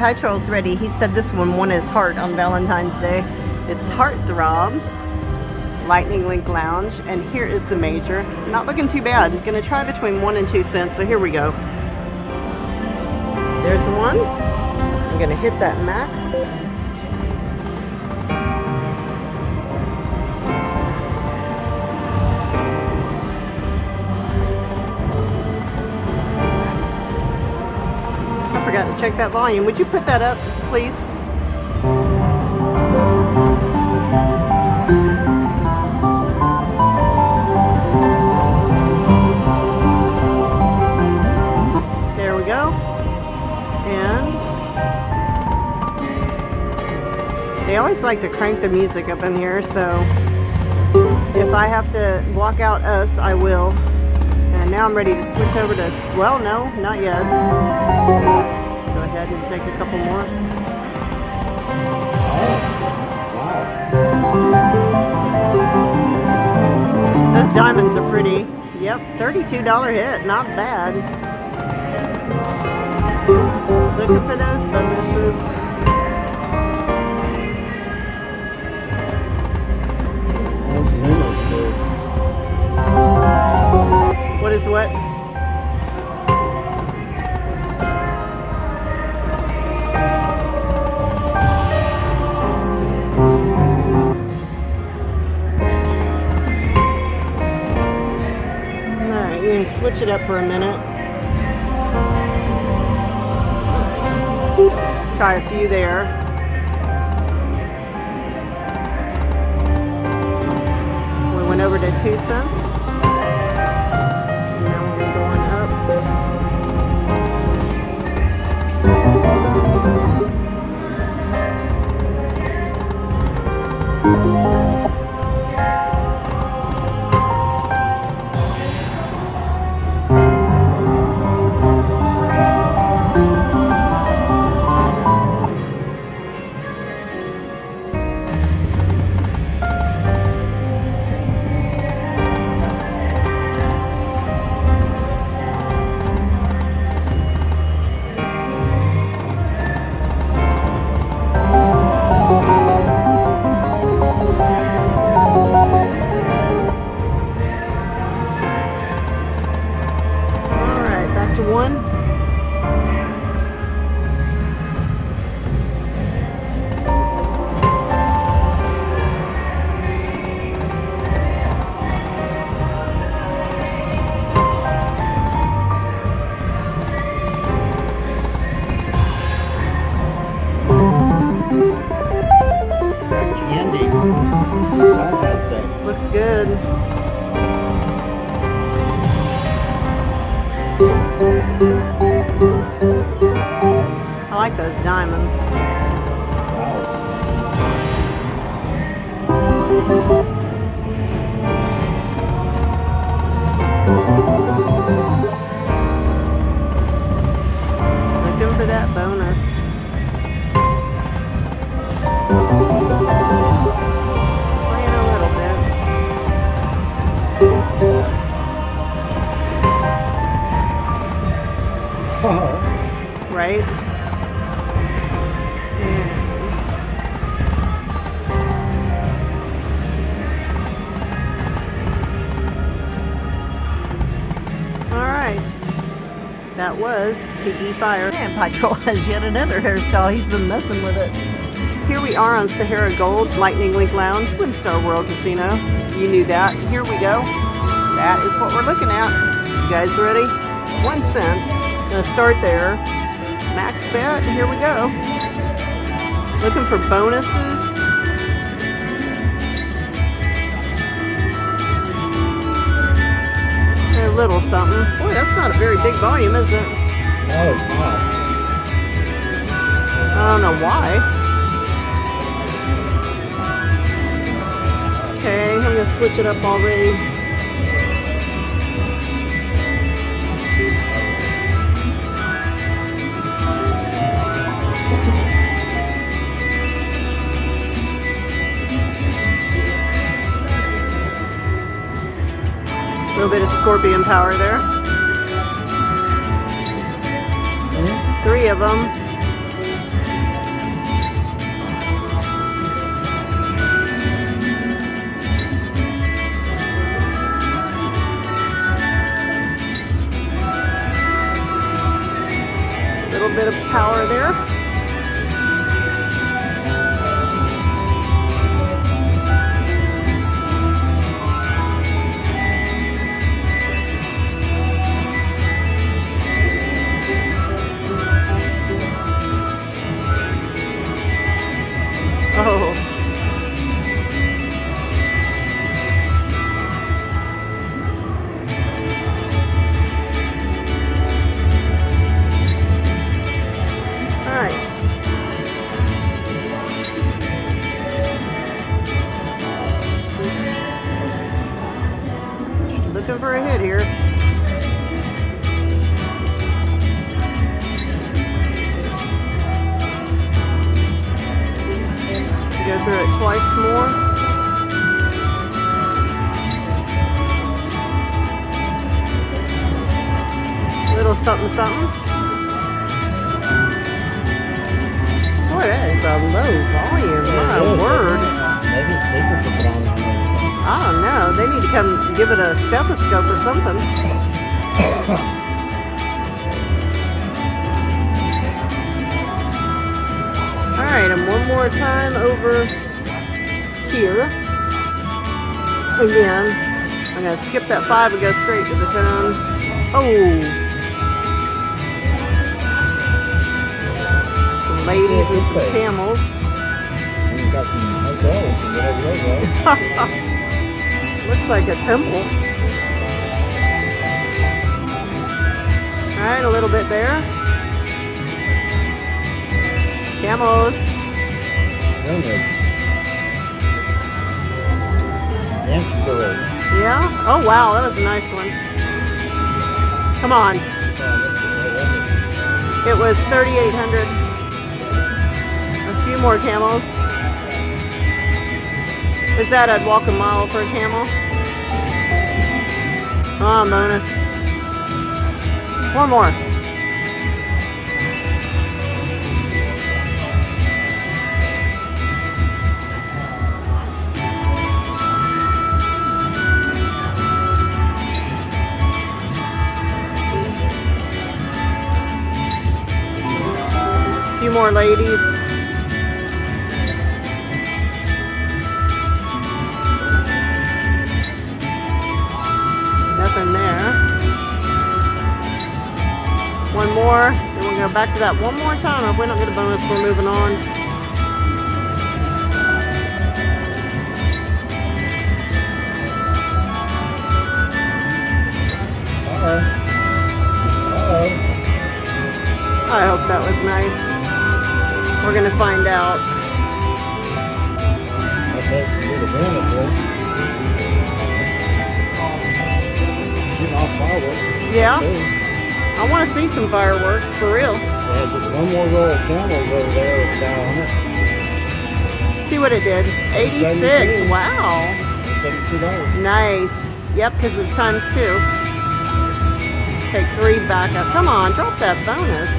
Patrol's ready. He said this one won his heart on Valentine's Day. It's Heartthrob, Lightning Link Lounge, and here is the major. Not looking too bad. I'm gonna try between 1 and 2 cents, so here we go. There's one. I'm gonna hit that max. I forgot to check that volume. Would you put that up, please? There we go. And they always like to crank the music up in here, so if I have to block out us, I will. And now I'm ready to switch over to, well, no, not yet. Go ahead and take a couple more. Those diamonds are pretty. Yep, $32 hit, not bad. Looking for those bonuses. What is what? Alright, you can switch it up for a minute. Try a few there. We went over to 2 cents. Now we're going up. Looks good. I like those diamonds. Looking for that bonus. Right? Alright. That was TE Fire. And Patrol has yet another hairstyle. He's been messing with it. Here we are on Sahara Gold, Lightning Link Lounge, WinStar World Casino. You knew that. Here we go. That is what we're looking at. You guys ready? 1 cent. Gonna start there. Max bet. Here we go. Looking for bonuses. A little something. Boy, that's not a very big volume, is it? No, it's not. I don't know why. Okay, I'm gonna switch it up already. A little bit of scorpion power there. 3 of them. power there. Oh. All right. Looking for a hit here. Go through it twice more. Little something something. Boy, that is a low volume. My word. I don't know. They need to come give it a stethoscope or something. Alright, and one more time over here. Again, I'm going to skip that 5 and go straight to the 10. Oh! Some ladies and some camels. Got some hotels and whatever. Looks like a temple. Alright, a little bit there. Camels. Yeah? Oh wow, that was a nice one. Come on. It was 3,800. A few more camels. Is that I'd walk a mile for a camel? Oh, bonus. One more. A few more ladies. Nothing there. One more. Then we'll go back to that one more time. If we don't get a bonus, we're moving on. I hope that was nice. We're gonna find out. Yeah. I want to see some fireworks, for real. Yeah, just one more row of camels over there with down on it. See what it did. 86. Wow. $72. Nice. Yep, because it's times 2. Take 3 back up. Come on, drop that bonus.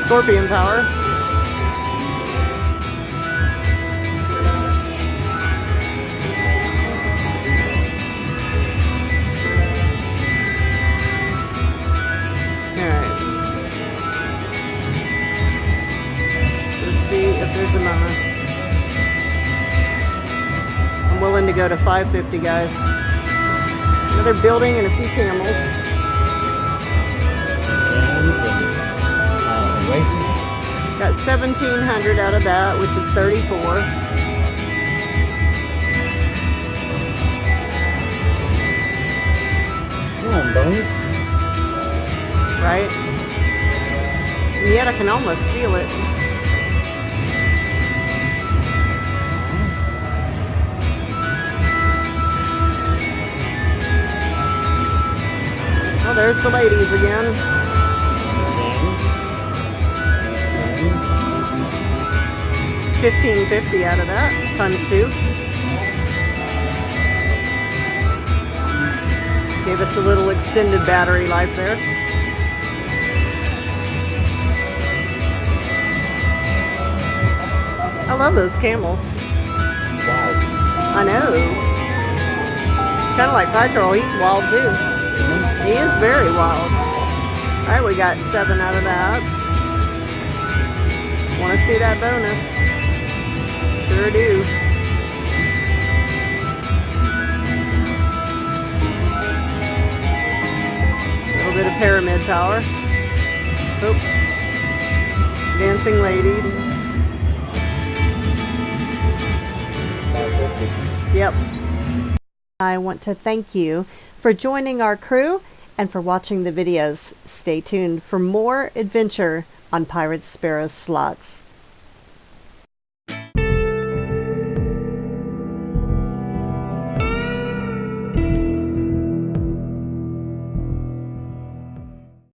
Scorpion power. Alright. Let's see if there's a mama. I'm willing to go to 550, guys. Another building and a few camels. Got 1,700 out of that, which is 34. Come on, bonus. Right? And yet I can almost feel it. Oh, there's the ladies again. 1550 out of that, times 2. Gave us a little extended battery life there. I love those camels. Wow. I know. Kind of like Pytrol, he's wild too. He is very wild. Alright, we got 7 out of that. Want to see that bonus? Sure do. A little bit of pyramid power. Oop. Dancing ladies. Yep. I want to thank you for joining our crew and for watching the videos. Stay tuned for more adventure on Pirate Sparrow slots.